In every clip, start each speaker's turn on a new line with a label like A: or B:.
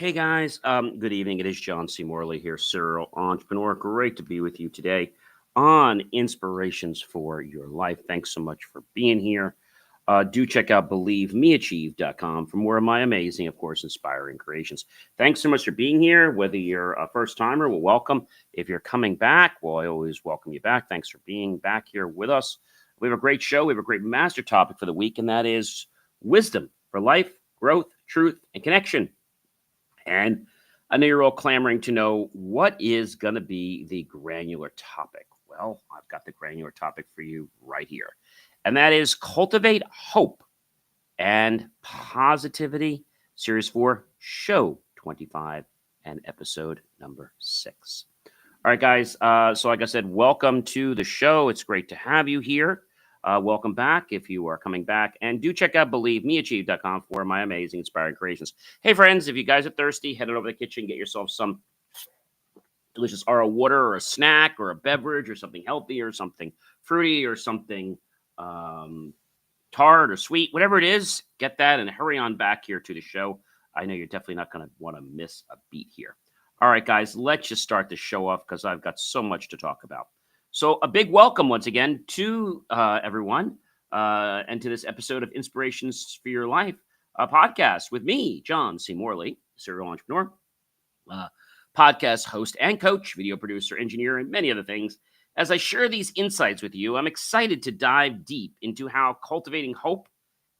A: Hey guys, good evening. It is John C. Morley here, serial entrepreneur. Great to be with you today on Inspirations for Your Life. Thanks so much for being here. Do check out believemeachieve.com for more of my amazing, of course, inspiring creations. Thanks so much for being here. Whether you're a first timer, well, welcome. If you're coming back, well, I always welcome you back. Thanks for being back here with us. We have a great show. We have a great master topic for the week, and that is wisdom for life, growth, truth, and connection. And I know you're all clamoring to know what is going to be the granular topic. Well, I've got the granular topic for you right here. And that is cultivate hope and positivity, series 4, show 25, and episode number 6. All right, guys. So like I said, welcome to the show. It's great to have you here. Welcome back if you are coming back. And do check out believemeachieve.com for my amazing, inspiring creations. Hey, friends, if you guys are thirsty, head on over to the kitchen, get yourself some delicious RO water or a snack or a beverage or something healthy or something fruity or something tart or sweet, whatever it is, get that and hurry on back here to the show. I know you're definitely not going to want to miss a beat here. All right, guys, let's just start the show off because I've got so much to talk about. So a big welcome once again to everyone and to this episode of Inspirations for Your Life, a podcast with me, John C. Morley, serial entrepreneur, podcast host and coach, video producer, engineer, and many other things. As I share these insights with you, I'm excited to dive deep into how cultivating hope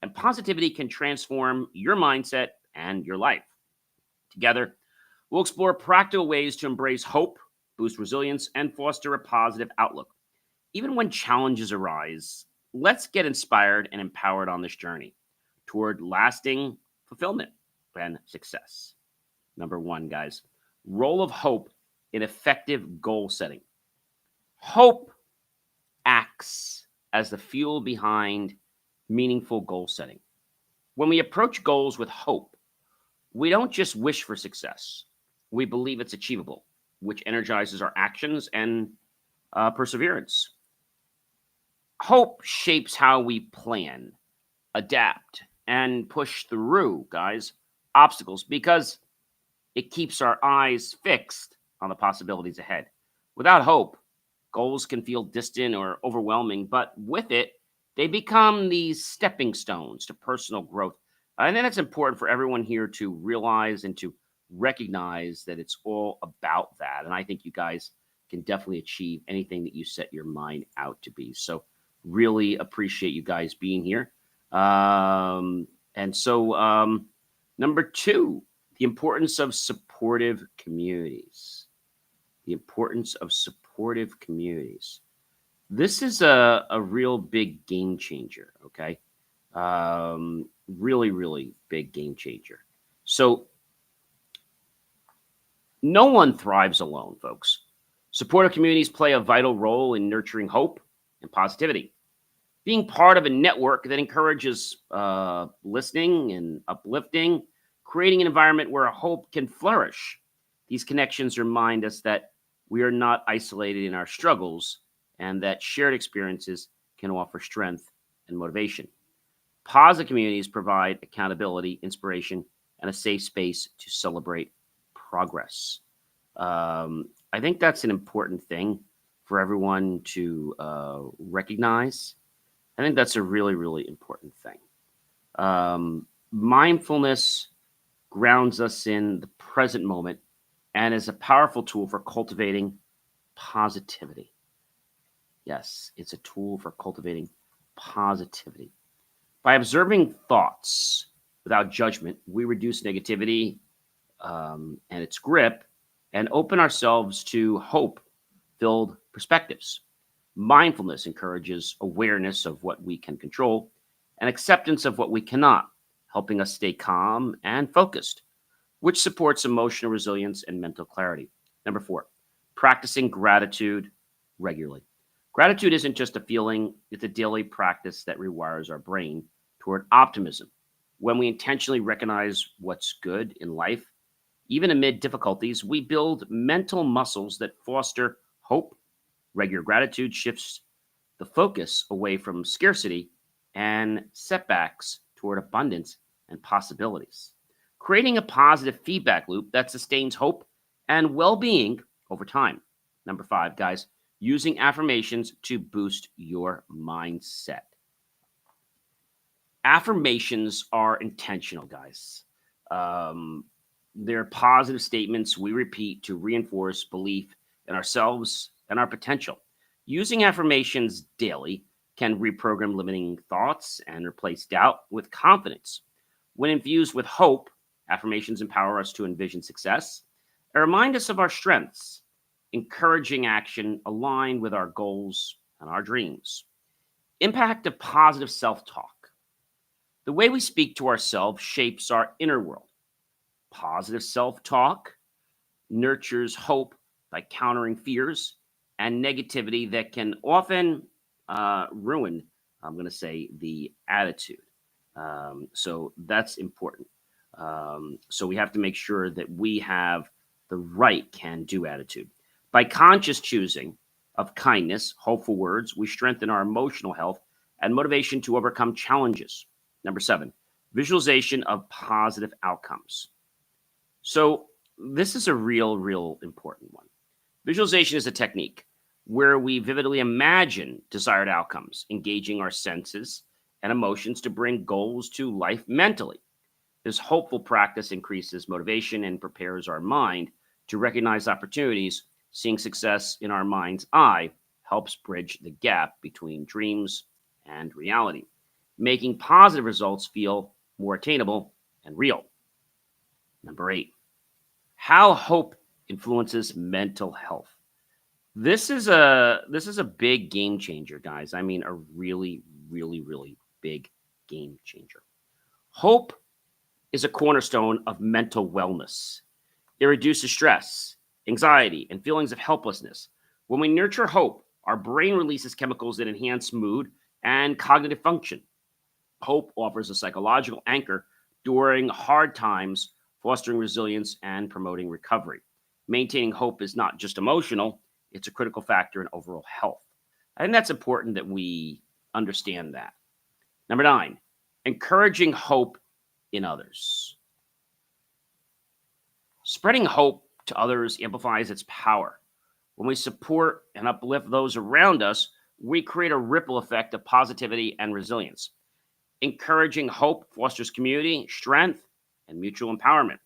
A: and positivity can transform your mindset and your life. Together, we'll explore practical ways to embrace hope, boost resilience, and foster a positive outlook. Even when challenges arise, let's get inspired and empowered on this journey toward lasting fulfillment and success. Number 1, guys, role of hope in effective goal setting. Hope acts as the fuel behind meaningful goal setting. When we approach goals with hope, we don't just wish for success. We believe it's achievable, which energizes our actions and perseverance. Hope shapes how we plan, adapt, and push through, guys, obstacles because it keeps our eyes fixed on the possibilities ahead. Without hope, goals can feel distant or overwhelming, but with it, they become these stepping stones to personal growth. I think it's important for everyone here to realize and to recognize that it's all about that. And I think you guys can definitely achieve anything that you set your mind out to be. So really appreciate you guys being here. Number 2, the importance of supportive communities. The importance of supportive communities. This is a real big game changer, okay? Really, really big game changer. So no one thrives alone, folks. Supportive communities play a vital role in nurturing hope and positivity. Being part of a network that encourages listening and uplifting, creating an environment where hope can flourish. These connections remind us that we are not isolated in our struggles and that shared experiences can offer strength and motivation. Positive communities provide accountability, inspiration, and a safe space to celebrate progress. I think that's an important thing for everyone to recognize. I think that's a really, really important thing. Mindfulness grounds us in the present moment and is a powerful tool for cultivating positivity. Yes, it's a tool for cultivating positivity. By observing thoughts without judgment, we reduce negativity and its grip and open ourselves to hope-filled perspectives. Mindfulness encourages awareness of what we can control and acceptance of what we cannot, helping us stay calm and focused, which supports emotional resilience and mental clarity. Number 4, practicing gratitude regularly. Gratitude isn't just a feeling, it's a daily practice that rewires our brain toward optimism. When we intentionally recognize what's good in life, even amid difficulties, we build mental muscles that foster hope. Regular gratitude shifts the focus away from scarcity and setbacks toward abundance and possibilities. creating a positive feedback loop that sustains hope and well being over time. Number five, guys, using affirmations to boost your mindset. Affirmations are intentional, guys. Um, they're positive statements we repeat to reinforce belief in ourselves and our potential. Using affirmations daily can reprogram limiting thoughts and replace doubt with confidence. When infused with hope, affirmations empower us to envision success and remind us of our strengths, encouraging action aligned with our goals and our dreams. Impact of positive self talk. The way we speak to ourselves shapes our inner world. Positive self talk nurtures hope by countering fears and negativity that can often ruin, I'm going to say, the attitude. So that's important. So we have to make sure that we have the right can do attitude. By conscious choosing of kindness, hopeful words, we strengthen our emotional health and motivation to overcome challenges. Number seven, visualization of positive outcomes. So this is a real important one. Visualization is a technique where we vividly imagine desired outcomes, engaging our senses and emotions to bring goals to life mentally. This hopeful practice increases motivation and prepares our mind to recognize opportunities. Seeing success in our mind's eye helps bridge the gap between dreams and reality, making positive results feel more attainable and real. Number eight, how hope influences mental health. This is a big game changer, guys. I mean, a really big game changer. Hope is a cornerstone of mental wellness. It reduces stress, anxiety, and feelings of helplessness. When we nurture hope, our brain releases chemicals that enhance mood and cognitive function. Hope offers a psychological anchor during hard times, fostering resilience and promoting recovery. Maintaining hope is not just emotional, it's a critical factor in overall health. I think that's important that we understand that. Number nine, encouraging hope in others. Spreading hope to others amplifies its power. When we support and uplift those around us, we create a ripple effect of positivity and resilience. Encouraging hope fosters community, strength, and mutual empowerment,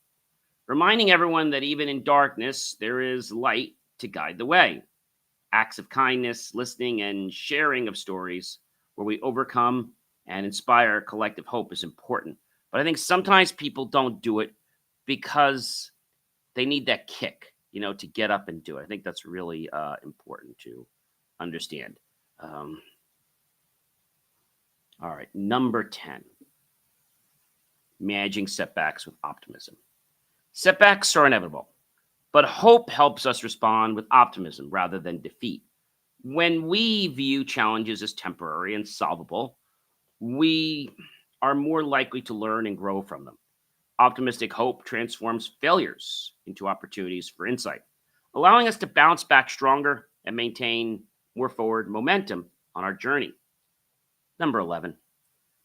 A: reminding everyone that even in darkness, there is light to guide the way. Acts of kindness, listening, and sharing of stories where we overcome and inspire collective hope is important. But I think sometimes people don't do it because they need that kick, to get up and do it. I think that's really important to understand. Um, all right, number 10, managing setbacks with optimism. Setbacks are inevitable, but hope helps us respond with optimism rather than defeat. When we view challenges as temporary and solvable, we are more likely to learn and grow from them. Optimistic hope transforms failures into opportunities for insight, allowing us to bounce back stronger and maintain more forward momentum on our journey. Number 11,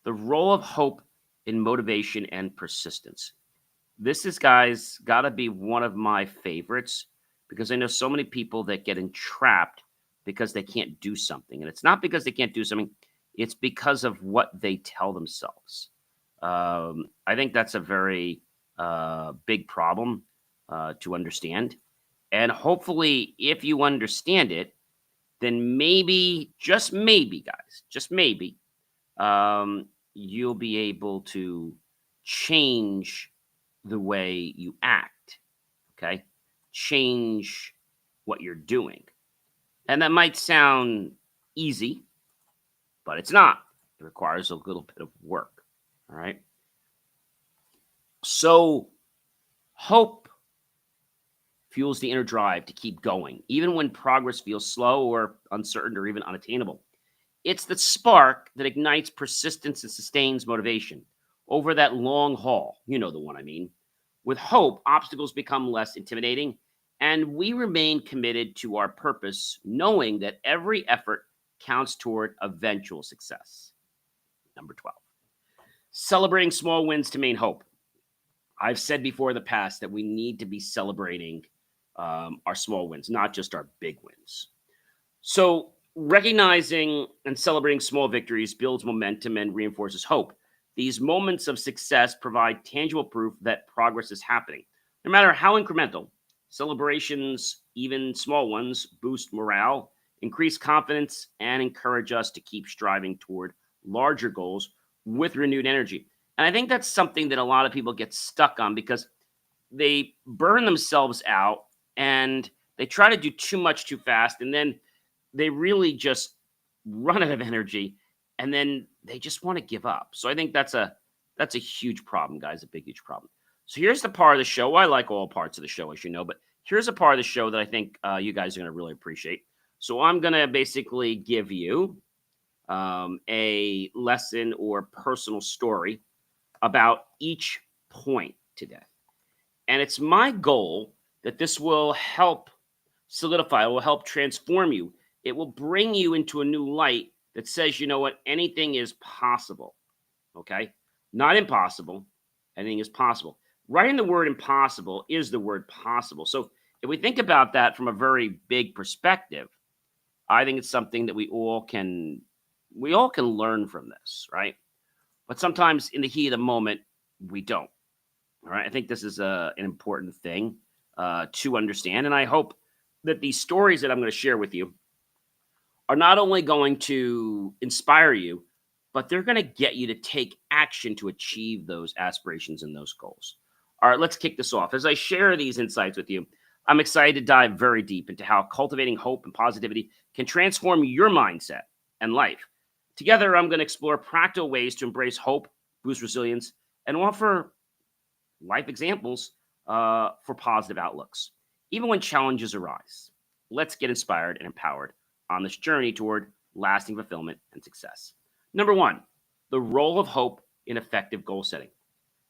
A: the role of hope in motivation and persistence. This is, guys, got to be one of my favorites because I know so many people that get entrapped because they can't do something. And it's not because they can't do something, it's because of what they tell themselves. I think that's a very big problem to understand. And hopefully, if you understand it, then maybe, just maybe, guys, just maybe, you'll be able to change the way you act. Okay. Change what you're doing. And that might sound easy, but it's not. It requires a little bit of work. All right. So, hope fuels the inner drive to keep going, even when progress feels slow or uncertain or even unattainable. It's the spark that ignites persistence and sustains motivation over that long haul. You know the one I mean. With hope, obstacles become less intimidating, and we remain committed to our purpose, knowing that every effort counts toward eventual success. Number 12, celebrating small wins to maintain hope. I've said before in the past that we need to be celebrating our small wins, not just our big wins. So, recognizing and celebrating small victories builds momentum and reinforces hope. These moments of success provide tangible proof that progress is happening. No matter how incremental, celebrations, even small ones, boost morale, increase confidence, and encourage us to keep striving toward larger goals with renewed energy. And I think that's something that a lot of people get stuck on because they burn themselves out and they try to do too much too fast. And then they really just run out of energy and then they just want to give up. So I think that's a huge problem, guys, a big huge problem. So here's the part of the show. I like all parts of the show, as you know, but here's a part of the show that I think you guys are going to really appreciate. So I'm going to basically give you a lesson or personal story about each point today. And it's my goal that this will help solidify, it will help transform you. It will bring you into a new light that says, you know what, anything is possible. Okay? Not impossible. Anything is possible. Writing the word impossible is the word possible. So if we think about that from a very big perspective, I think it's something that we all can learn from this, right? But sometimes in the heat of the moment, we don't. All right. I think this is an important thing to understand. And I hope that these stories that I'm going to share with you are not only going to inspire you, but they're going to get you to take action to achieve those aspirations and those goals. All right, let's kick this off. As I share these insights with you, I'm excited to dive very deep into how cultivating hope and positivity can transform your mindset and life. Together, I'm going to explore practical ways to embrace hope, boost resilience, and offer life examples for positive outlooks, even when challenges arise. Let's get inspired and empowered on this journey toward lasting fulfillment and success. Number one, the role of hope in effective goal setting.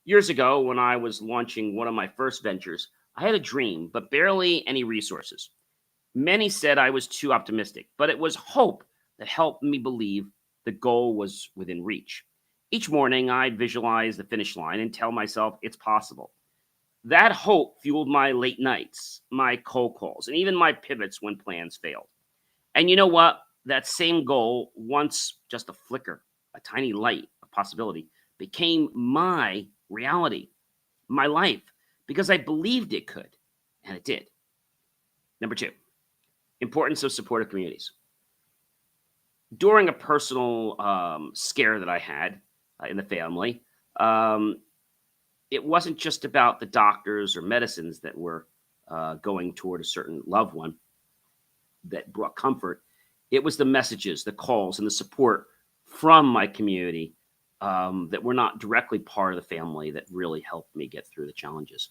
A: Years ago, when I was launching one of my first ventures, I had a dream, but barely any resources. Many said I was too optimistic, but it was hope that helped me believe the goal was within reach. Each morning, I'd visualize the finish line and tell myself it's possible. That hope fueled my late nights, my cold calls, and even my pivots when plans failed. And you know what? That same goal, once just a flicker, a tiny light of possibility, became my reality, my life, because I believed it could, and it did. Number two, importance of supportive communities. During a personal scare that I had in the family, um, it wasn't just about the doctors or medicines that were going toward a certain loved one that brought comfort. It was the messages, the calls, and the support from my community that were not directly part of the family that really helped me get through the challenges.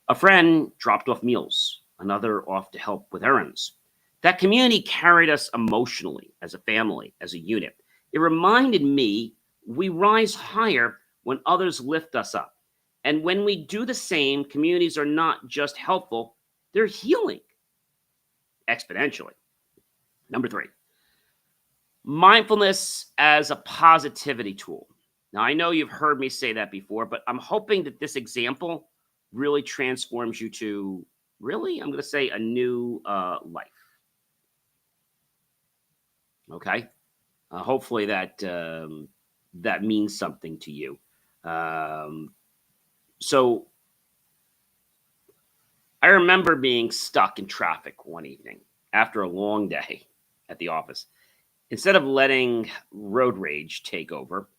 A: A friend dropped off meals, another off to help with errands. That community carried us emotionally as a family, as a unit. It reminded me we rise higher when others lift us up. And when we do the same, communities are not just helpful, they're healing exponentially. Number three, mindfulness as a positivity tool. Now, I know you've heard me say that before, but I'm hoping that this example really transforms you to really, I'm going to say, a new life. Okay. Hopefully that means something to you. Um, so I remember being stuck in traffic one evening after a long day at the office. Instead of letting road rage take over,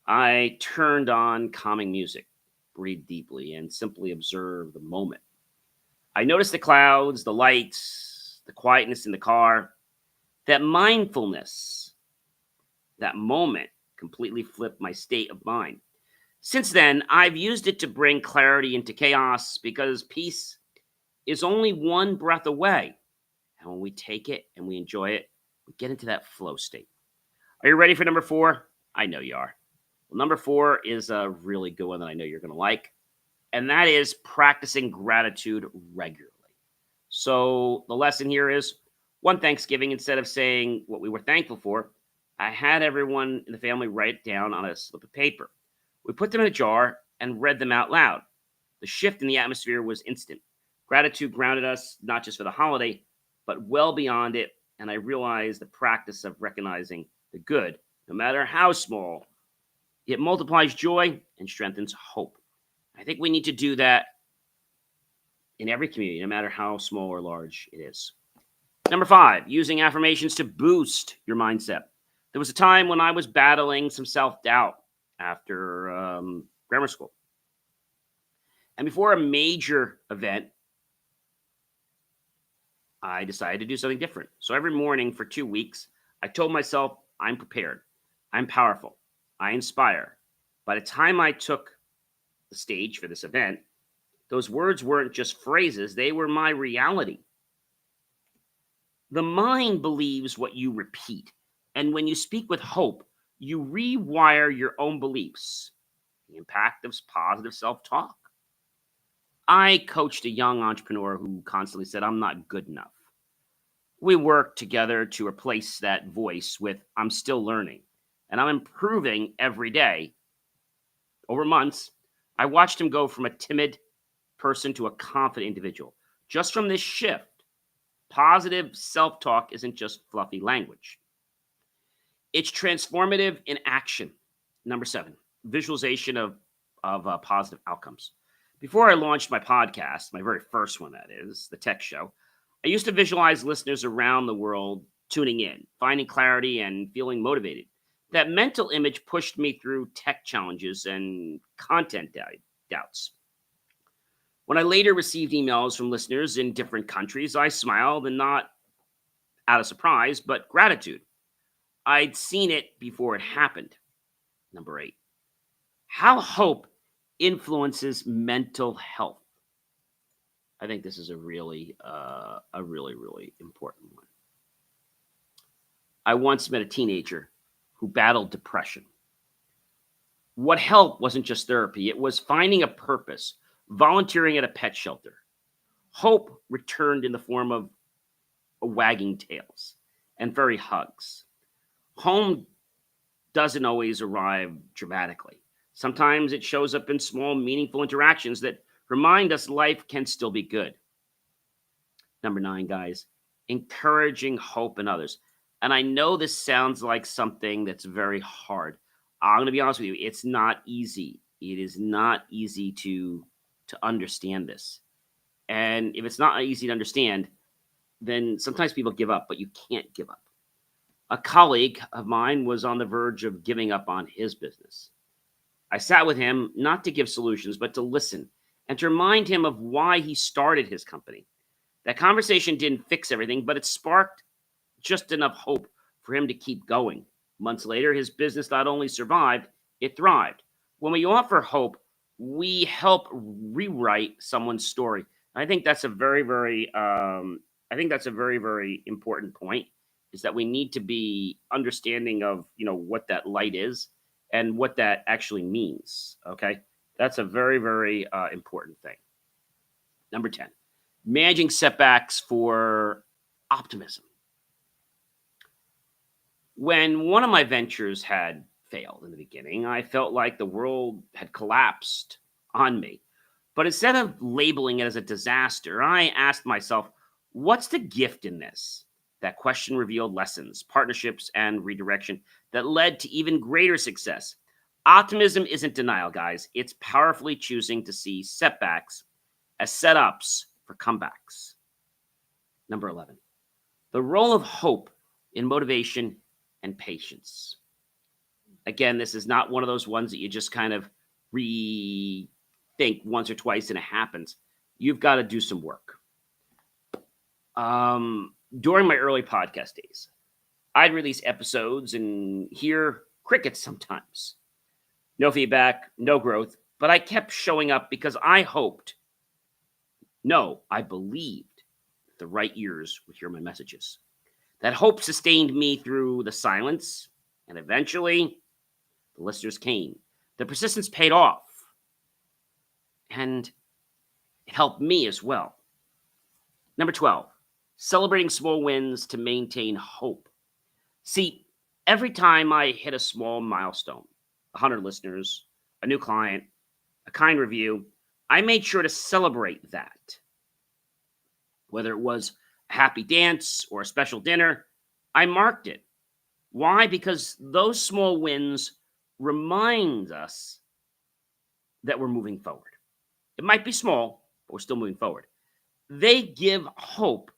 A: I turned on calming music, breathed deeply, and simply observed the moment. I noticed the clouds, the lights, the quietness in the car. That mindfulness, that moment completely flipped my state of mind. Since then, I've used it to bring clarity into chaos because peace is only one breath away. And when we take it and we enjoy it, we get into that flow state. Are you ready for number four? I know you are. Well, number four is a really good one that I know you're going to like, and that is practicing gratitude regularly. So the lesson here is one Thanksgiving, instead of saying what we were thankful for, I had everyone in the family write it down on a slip of paper. We put them in a jar and read them out loud. The shift in the atmosphere was instant. Gratitude grounded us not just for the holiday, but well beyond it. And I realized the practice of recognizing the good, no matter how small, it multiplies joy and strengthens hope. I think we need to do that in every community, no matter how small or large it is. Number 5, using affirmations to boost your mindset. There was a time when I was battling some self doubt after grammar school. And before a major event, I decided to do something different. So every morning for 2 weeks, I told myself, I'm prepared, I'm powerful, I inspire. By the time I took the stage for this event, those words weren't just phrases, they were my reality. The mind believes what you repeat. And when you speak with hope, you rewire your own beliefs. The impact of positive self talk. I coached a young entrepreneur who constantly said, I'm not good enough. We worked together to replace that voice with, I'm still learning and I'm improving every day. Over months, I watched him go from a timid person to a confident individual. Just from this shift, positive self talk isn't just fluffy language, it's transformative in action. Number 7, visualization of positive outcomes. Before I launched my podcast, my very first one, that is, the tech show, I used to visualize listeners around the world tuning in, finding clarity, and feeling motivated. That mental image pushed me through tech challenges and content doubts. When I later received emails from listeners in different countries, I smiled, and not out of surprise, but gratitude. I'd seen it before it happened. Number 8, how hope influences mental health. I think this is a really important one. I once met a teenager who battled depression. What helped wasn't just therapy, it was finding a purpose, volunteering at a pet shelter. Hope returned in the form of wagging tails and furry hugs. Home doesn't always arrive dramatically. Sometimes it shows up in small, meaningful interactions that remind us life can still be good. Number 9, guys, encouraging hope in others. And I know this sounds like something that's very hard. I'm going to be honest with you, it's not easy. It is not easy to understand this. And if it's not easy to understand, then sometimes people give up, but you can't give up. A colleague of mine was on the verge of giving up on his business. I sat with him not to give solutions, but to listen and to remind him of why he started his company. That conversation didn't fix everything, but it sparked just enough hope for him to keep going. Months later, his business not only survived, it thrived. When we offer hope, we help rewrite someone's story. I think that's a very important point. Is that we need to be understanding of what that light is and what that actually means. Okay, that's a very important thing. Number 10, managing setbacks for optimism. When one of my ventures had failed in the beginning, I felt like the world had collapsed on me. But instead of labeling it as a disaster, I asked myself, what's the gift in this? That question revealed lessons, partnerships, and redirection that led to even greater success. Optimism isn't denial, guys. It's powerfully choosing to see setbacks as setups for comebacks. Number 11, the role of hope in motivation and patience. Again, this is not one of those ones that you just kind of rethink once or twice and it happens. You've got to do some work. During my early podcast days, I'd release episodes and hear crickets sometimes. No feedback, no growth, but I kept showing up because I hoped, no, I believed the right ears would hear my messages. That hope sustained me through the silence, and eventually the listeners came. The persistence paid off, and it helped me as well. Number 12, celebrating small wins to maintain hope. See, every time I hit a small milestone, 100 listeners, a new client, a kind review, I made sure to celebrate that, whether it was a happy dance or a special dinner. I marked it. Why? Because those small wins remind us that we're moving forward. It might be small, but we're still moving forward. They give hope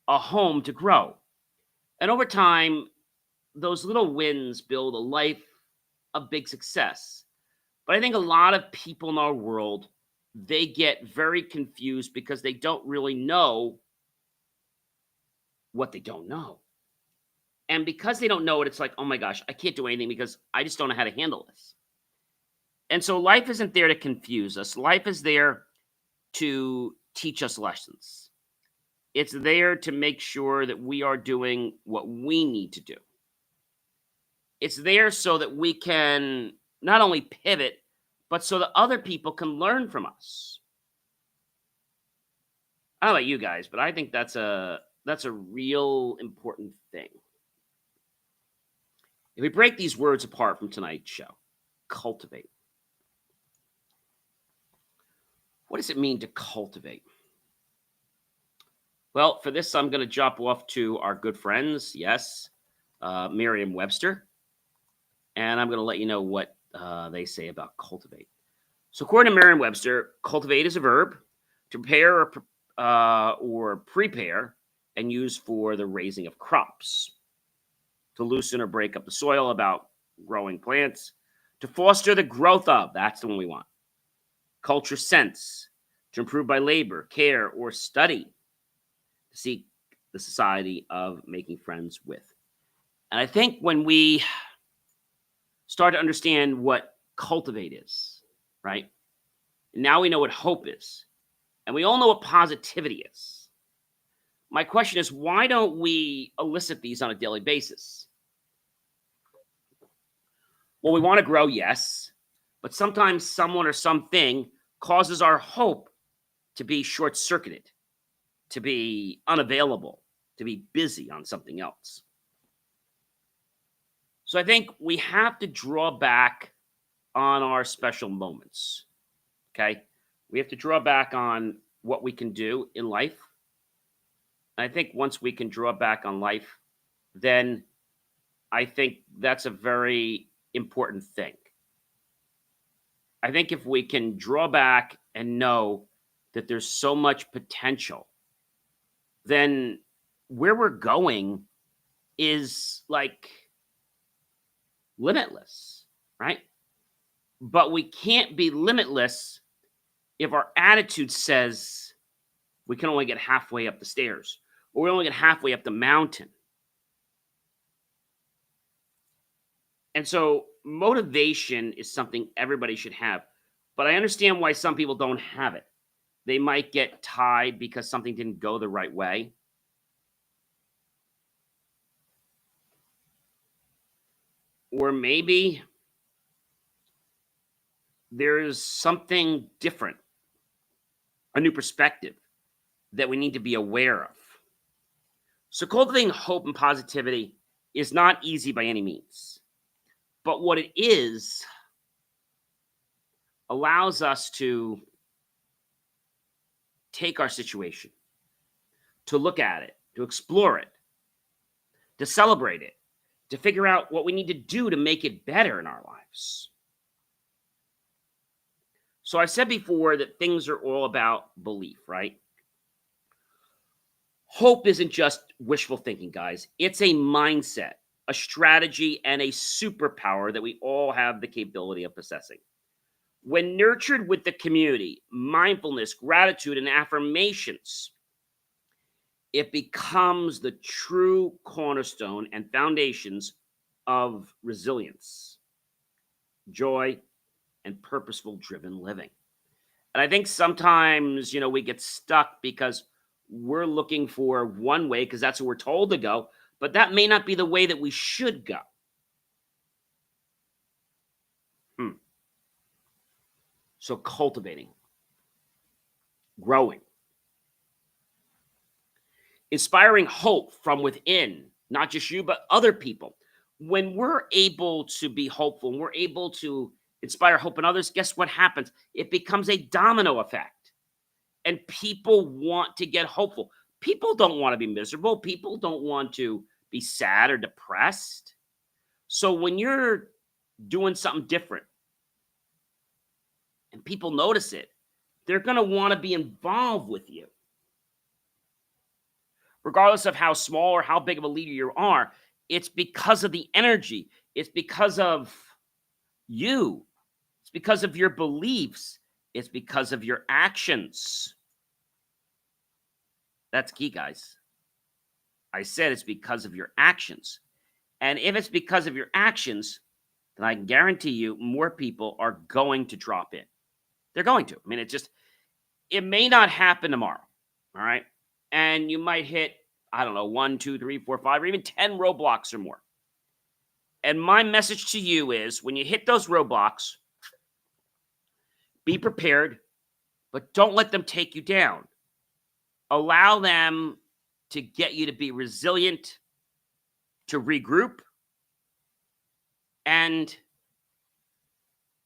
A: a home to grow. And over time, those little wins build a life of big success. But I think a lot of people in our world, they get very confused because they don't really know what they don't know. And because they don't know it, it's like, oh my gosh, I can't do anything because I just don't know how to handle this. And so life isn't there to confuse us. Life is there to teach us lessons. It's there to make sure that we are doing what we need to do. It's there so that we can not only pivot, but so that other people can learn from us. I don't know about you guys, but I think that's a real important thing. If we break these words apart from tonight's show, cultivate. What does it mean to cultivate? Well, for this, I'm going to jump off to our good friends, yes, Merriam-Webster, and I'm going to let you know what they say about cultivate. So according to Merriam-Webster, cultivate is a verb to prepare or prepare and use for the raising of crops, to loosen or break up the soil about growing plants, to foster the growth of, that's the one we want. Culture sense, to improve by labor, care, or study, to seek the society of making friends with. And I think when we start to understand what cultivate is, right? Now we know what hope is. And we all know what positivity is. My question is, why don't we elicit these on a daily basis? Well, we want to grow, yes, but sometimes someone or something causes our hope to be short-circuited, to be unavailable, to be busy on something else. So I think we have to draw back on our special moments, okay? We have to draw back on what we can do in life. And I think once we can draw back on life, then I think that's a very important thing. I think if we can draw back and know that there's so much potential, then where we're going is like limitless, right? But we can't be limitless if our attitude says we can only get halfway up the stairs or we only get halfway up the mountain. And so motivation is something everybody should have. But I understand why some people don't have it. They might get tied because something didn't go the right way. Or maybe there's something different, a new perspective that we need to be aware of. So cultivating hope and positivity is not easy by any means. But what it is allows us to take our situation, to look at it, to explore it, to celebrate it, to figure out what we need to do to make it better in our lives. So I said before that things are all about belief, right? Hope isn't just wishful thinking, guys. It's a mindset, a strategy, and a superpower that we all have the capability of possessing. When nurtured with the community, mindfulness, gratitude, and affirmations, it becomes the true cornerstone and foundations of resilience, joy, and purposeful driven living. And I think sometimes, we get stuck because we're looking for one way because that's what we're told to go, but that may not be the way that we should go. So cultivating, growing, inspiring hope from within, not just you, but other people. When we're able to be hopeful, and we're able to inspire hope in others, guess what happens? It becomes a domino effect. And people want to get hopeful. People don't want to be miserable. People don't want to be sad or depressed. So when you're doing something different and people notice it, they're going to want to be involved with you. Regardless of how small or how big of a leader you are, it's because of the energy. It's because of you. It's because of your beliefs. It's because of your actions. That's key, guys. I said it's because of your actions. And if it's because of your actions, then I can guarantee you more people are going to drop in. They're going to. I mean, it may not happen tomorrow. All right. And you might hit, I don't know, 1, 2, 3, 4, 5, or even 10 roadblocks or more. And my message to you is when you hit those roadblocks, be prepared, but don't let them take you down. Allow them to get you to be resilient, to regroup, and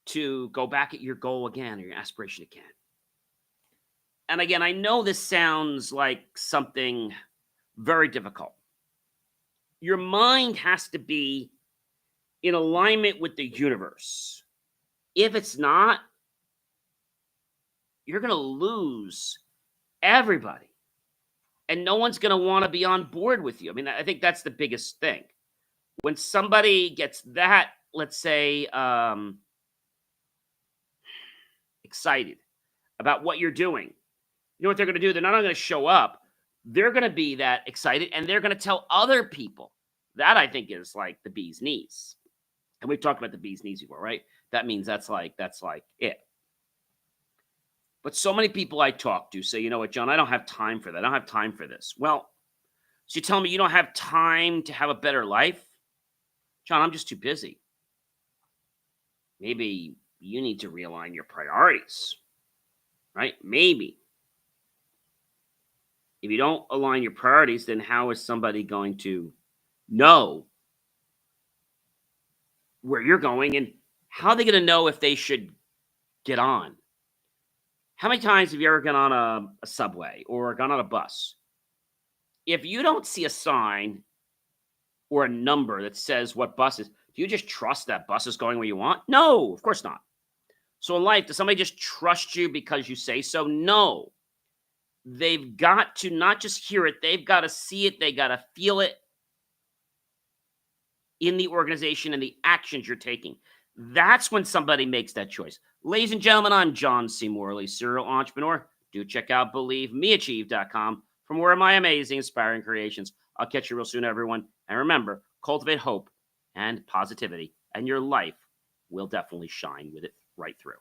A: to go back at your goal again or your aspiration again. And again, I know this sounds like something very difficult. Your mind has to be in alignment with the universe. If it's not, you're going to lose everybody. And no one's going to want to be on board with you. I mean, I think that's the biggest thing. When somebody gets that, let's say, excited about what you're doing, you know what they're going to do? They're not going to show up. They're going to be that excited, and they're going to tell other people. That, I think, is like the bee's knees. And we've talked about the bee's knees before, right? That means that's like it. But so many people I talk to say, you know what, John, I don't have time for that. I don't have time for this. Well, so you tell me you don't have time to have a better life? John, I'm just too busy. Maybe you need to realign your priorities, right? Maybe. If you don't align your priorities, then how is somebody going to know where you're going, and how are they going to know if they should get on? How many times have you ever gone on a subway or gone on a bus? If you don't see a sign or a number that says what bus is, do you just trust that bus is going where you want? No, of course not. So in life, does somebody just trust you because you say so? No. They've got to not just hear it, they've got to see it, they got to feel it in the organization and the actions you're taking. That's when somebody makes that choice. Ladies and gentlemen, I'm John C. Morley, serial entrepreneur. Do check out BelieveMeAchieve.com for more of my amazing, inspiring creations. I'll catch you real soon, everyone. And remember, cultivate hope and positivity, and your life will definitely shine with it right through.